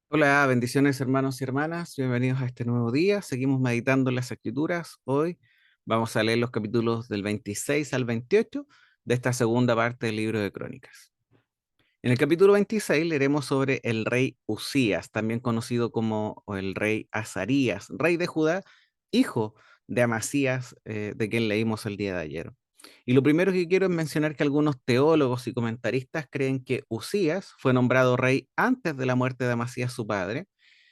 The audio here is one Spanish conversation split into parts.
Hola, bendiciones hermanos y hermanas, bienvenidos a este nuevo día. Seguimos meditando en las Escrituras. Hoy vamos a leer los capítulos del 26 al 28 de esta segunda parte del libro de Crónicas. En el capítulo 26 leeremos sobre el rey Usías, también conocido como el rey Azarías, rey de Judá, hijo de Amasías, de quien leímos el día de ayer. Y lo primero que quiero es mencionar que algunos teólogos y comentaristas creen que Usías fue nombrado rey antes de la muerte de Amasías, su padre,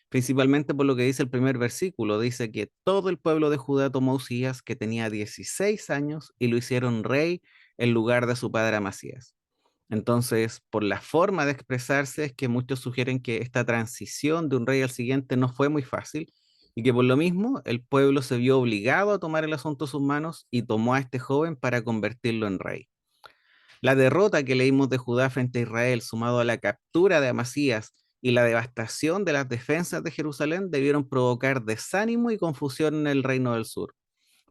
principalmente por lo que dice el primer versículo. Dice que todo el pueblo de Judá tomó a Usías, que tenía 16 años, y lo hicieron rey en lugar de su padre Amasías. Entonces, por la forma de expresarse, es que muchos sugieren que esta transición de un rey al siguiente no fue muy fácil y que por lo mismo el pueblo se vio obligado a tomar el asunto en sus manos y tomó a este joven para convertirlo en rey. La derrota que leímos de Judá frente a Israel, sumado a la captura de Amasías y la devastación de las defensas de Jerusalén, debieron provocar desánimo y confusión en el reino del sur.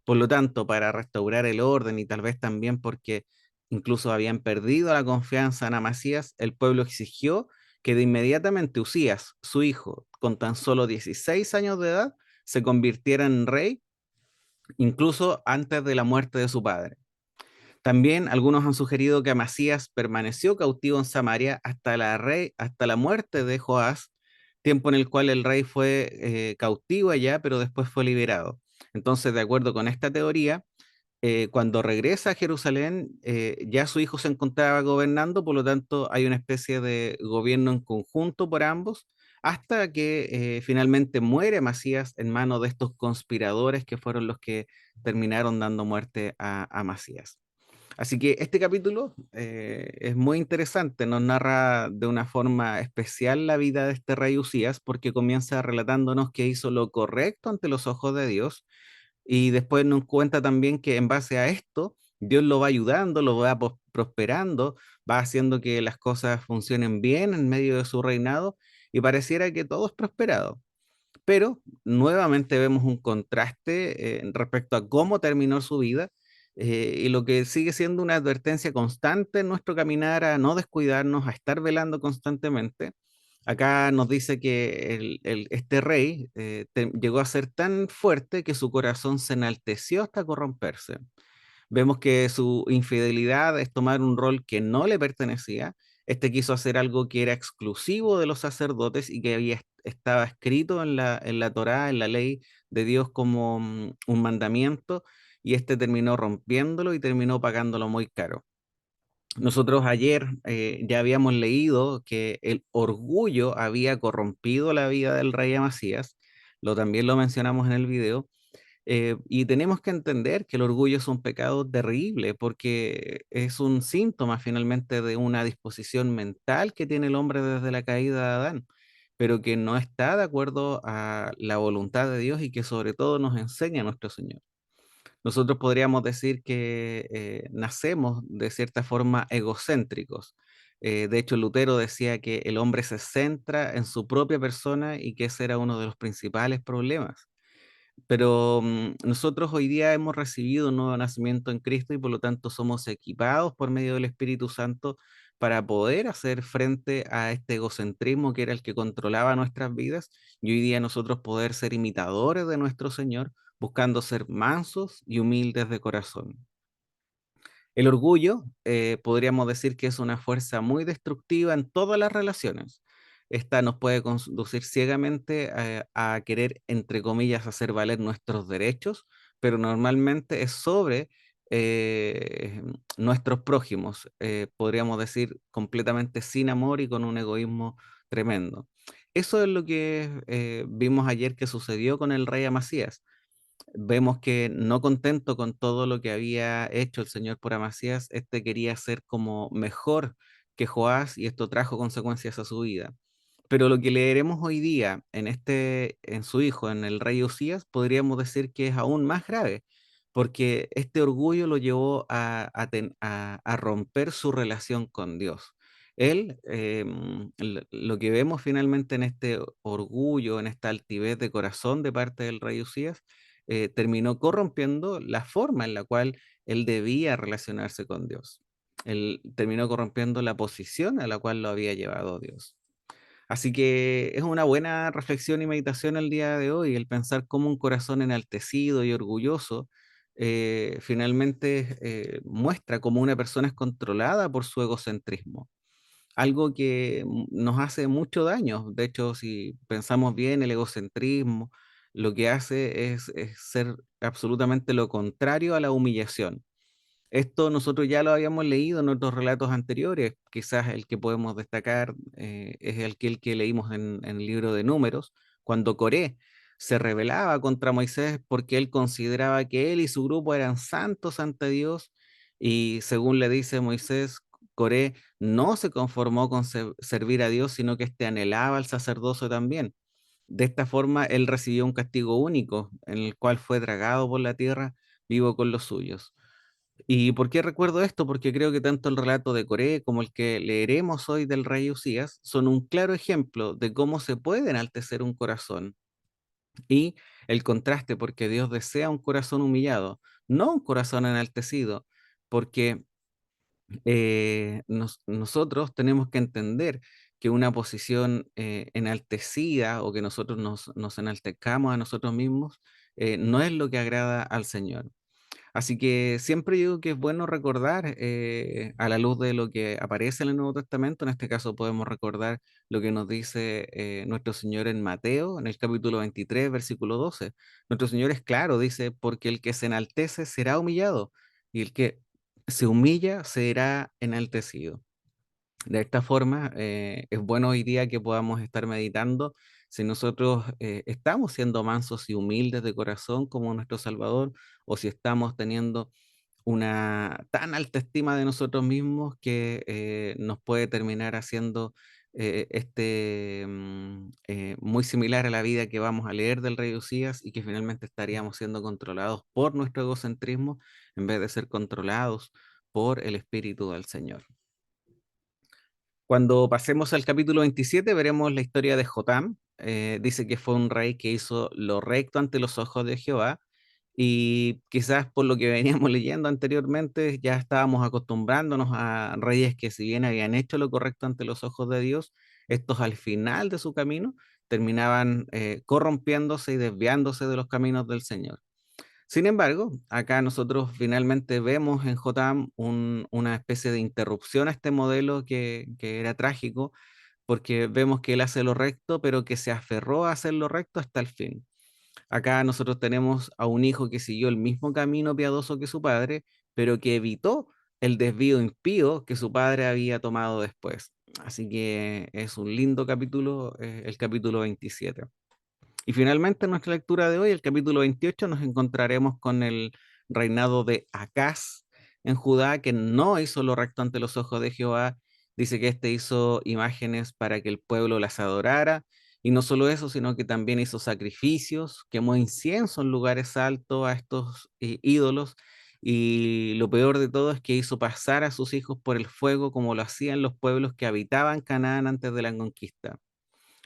Por lo tanto, para restaurar el orden y tal vez también porque incluso habían perdido la confianza en Amasías, el pueblo exigió que de inmediatamente Usías, su hijo, con tan solo 16 años de edad, se convirtiera en rey, incluso antes de la muerte de su padre. También algunos han sugerido que Amasías permaneció cautivo en Samaria hasta la muerte de Joás, tiempo en el cual el rey fue cautivo allá, pero después fue liberado. Entonces, de acuerdo con esta teoría, cuando regresa a Jerusalén, ya su hijo se encontraba gobernando, por lo tanto hay una especie de gobierno en conjunto por ambos, hasta que finalmente muere Amasías en manos de estos conspiradores que fueron los que terminaron dando muerte a Amasías. Así que este capítulo es muy interesante, nos narra de una forma especial la vida de este rey Usías, porque comienza relatándonos que hizo lo correcto ante los ojos de Dios, y después nos cuenta también que en base a esto, Dios lo va ayudando, lo va prosperando, va haciendo que las cosas funcionen bien en medio de su reinado, y pareciera que todo es prosperado. Pero nuevamente vemos un contraste respecto a cómo terminó su vida, y lo que sigue siendo una advertencia constante en nuestro caminar a no descuidarnos, a estar velando constantemente. Acá nos dice que este rey llegó a ser tan fuerte que su corazón se enalteció hasta corromperse. Vemos que su infidelidad es tomar un rol que no le pertenecía. Este quiso hacer algo que era exclusivo de los sacerdotes y que estaba escrito en la Torá, en la ley de Dios como un mandamiento, y este terminó rompiéndolo y terminó pagándolo muy caro. Nosotros ayer ya habíamos leído que el orgullo había corrompido la vida del rey Amasías, también lo mencionamos en el video, y tenemos que entender que el orgullo es un pecado terrible porque es un síntoma finalmente de una disposición mental que tiene el hombre desde la caída de Adán, pero que no está de acuerdo a la voluntad de Dios y que sobre todo nos enseña nuestro Señor. Nosotros podríamos decir que nacemos de cierta forma egocéntricos. De hecho, Lutero decía que el hombre se centra en su propia persona y que ese era uno de los principales problemas. Pero nosotros hoy día hemos recibido un nuevo nacimiento en Cristo y por lo tanto somos equipados por medio del Espíritu Santo para poder hacer frente a este egocentrismo que era el que controlaba nuestras vidas, y hoy día nosotros poder ser imitadores de nuestro Señor, buscando ser mansos y humildes de corazón. El orgullo, podríamos decir que es una fuerza muy destructiva en todas las relaciones. Esta nos puede conducir ciegamente a querer, entre comillas, hacer valer nuestros derechos, pero normalmente es sobre eh, nuestros prójimos, podríamos decir, completamente sin amor y con un egoísmo tremendo. Eso es lo que vimos ayer que sucedió con el rey Amasías. Vemos que no contento con todo lo que había hecho el Señor por Amasías, este quería ser como mejor que Joás y esto trajo consecuencias a su vida. Pero lo que leeremos hoy día en su hijo, en el rey Usías, podríamos decir que es aún más grave, porque este orgullo lo llevó a romper su relación con Dios. Él, lo que vemos finalmente en este orgullo, en esta altivez de corazón de parte del rey Usías, terminó corrompiendo la forma en la cual él debía relacionarse con Dios. Él terminó corrompiendo la posición a la cual lo había llevado Dios. Así que es una buena reflexión y meditación el día de hoy, el pensar cómo un corazón enaltecido y orgulloso finalmente muestra cómo una persona es controlada por su egocentrismo, algo que nos hace mucho daño. De hecho, si pensamos bien, el egocentrismo lo que hace es ser absolutamente lo contrario a la humillación. Esto nosotros ya lo habíamos leído en otros relatos anteriores. Quizás el que podemos destacar es el que leímos en el libro de Números, cuando Coré se rebelaba contra Moisés porque él consideraba que él y su grupo eran santos ante Dios, y según le dice Moisés, Coré no se conformó con servir a Dios, sino que este anhelaba al sacerdocio también. De esta forma, él recibió un castigo único, en el cual fue tragado por la tierra vivo con los suyos. ¿Y por qué recuerdo esto? Porque creo que tanto el relato de Coré como el que leeremos hoy del rey Usías son un claro ejemplo de cómo se puede enaltecer un corazón, y el contraste, porque Dios desea un corazón humillado, no un corazón enaltecido, porque nosotros tenemos que entender que una posición enaltecida, o que nosotros nos enaltezcamos a nosotros mismos, no es lo que agrada al Señor. Así que siempre digo que es bueno recordar, a la luz de lo que aparece en el Nuevo Testamento. En este caso podemos recordar lo que nos dice nuestro Señor en Mateo, en el capítulo 23, versículo 12. Nuestro Señor es claro, dice, porque el que se enaltece será humillado, y el que se humilla será enaltecido. De esta forma, es bueno hoy día que podamos estar meditando si nosotros estamos siendo mansos y humildes de corazón como nuestro Salvador, o si estamos teniendo una tan alta estima de nosotros mismos que nos puede terminar haciendo muy similar a la vida que vamos a leer del rey Usías, y que finalmente estaríamos siendo controlados por nuestro egocentrismo en vez de ser controlados por el Espíritu del Señor. Cuando pasemos al capítulo 27 veremos la historia de Jotam. Dice que fue un rey que hizo lo recto ante los ojos de Jehová, y quizás por lo que veníamos leyendo anteriormente ya estábamos acostumbrándonos a reyes que, si bien habían hecho lo correcto ante los ojos de Dios, estos al final de su camino terminaban corrompiéndose y desviándose de los caminos del Señor. Sin embargo, acá nosotros finalmente vemos en Jotam una especie de interrupción a este modelo que era trágico, porque vemos que él hace lo recto, pero que se aferró a hacer lo recto hasta el fin. Acá nosotros tenemos a un hijo que siguió el mismo camino piadoso que su padre, pero que evitó el desvío impío que su padre había tomado después. Así que es un lindo capítulo, el capítulo 27. Y finalmente en nuestra lectura de hoy, el capítulo 28, nos encontraremos con el reinado de Acaz en Judá, que no hizo lo recto ante los ojos de Jehová. Dice que éste hizo imágenes para que el pueblo las adorara, y no solo eso, sino que también hizo sacrificios, quemó incienso en lugares altos a estos ídolos, y lo peor de todo es que hizo pasar a sus hijos por el fuego, como lo hacían los pueblos que habitaban Canaán antes de la conquista.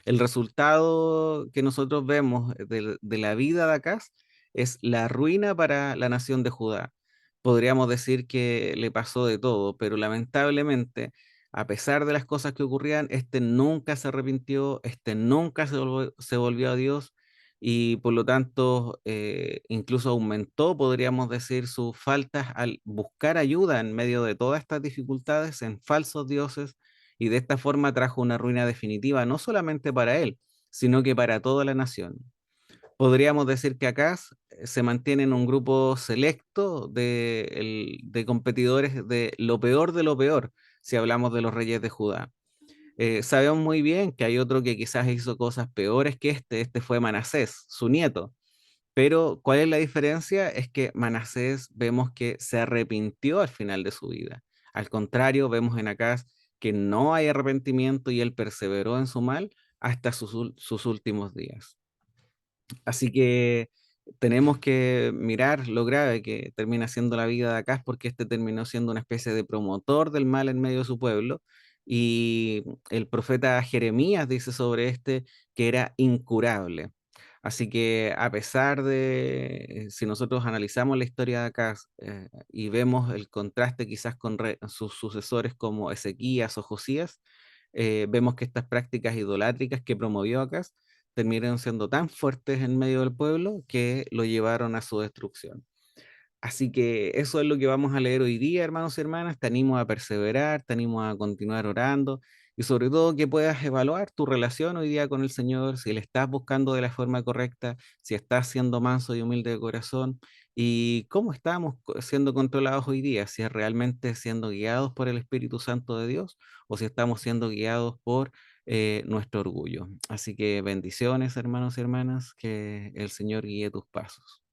El resultado que nosotros vemos de la vida de Acaz es la ruina para la nación de Judá. Podríamos decir que le pasó de todo, pero lamentablemente, a pesar de las cosas que ocurrían, este nunca se arrepintió, este nunca se volvió a Dios, y por lo tanto incluso aumentó, podríamos decir, sus faltas al buscar ayuda en medio de todas estas dificultades en falsos dioses, y de esta forma trajo una ruina definitiva no solamente para él, sino que para toda la nación. Podríamos decir que acá se mantiene en un grupo selecto de competidores de lo peor, si hablamos de los reyes de Judá. Sabemos muy bien que hay otro que quizás hizo cosas peores que este fue Manasés, su nieto. Pero ¿cuál es la diferencia? Es que Manasés vemos que se arrepintió al final de su vida. Al contrario, vemos en Acaz que no hay arrepentimiento, y él perseveró en su mal hasta sus últimos días. Así que tenemos que mirar lo grave que termina siendo la vida de Acaz, porque este terminó siendo una especie de promotor del mal en medio de su pueblo. Y el profeta Jeremías dice sobre este que era incurable. Así que a pesar de, si nosotros analizamos la historia de Acaz y vemos el contraste quizás con sus sucesores como Ezequías o Josías, vemos que estas prácticas idolátricas que promovió Acaz terminaron siendo tan fuertes en medio del pueblo que lo llevaron a su destrucción. Así que eso es lo que vamos a leer hoy día, hermanos y hermanas. Te animo a perseverar, te animo a continuar orando y sobre todo que puedas evaluar tu relación hoy día con el Señor, si le estás buscando de la forma correcta, si estás siendo manso y humilde de corazón y cómo estamos siendo controlados hoy día, si es realmente siendo guiados por el Espíritu Santo de Dios o si estamos siendo guiados por nuestro orgullo. Así que bendiciones, hermanos y hermanas, que el Señor guíe tus pasos.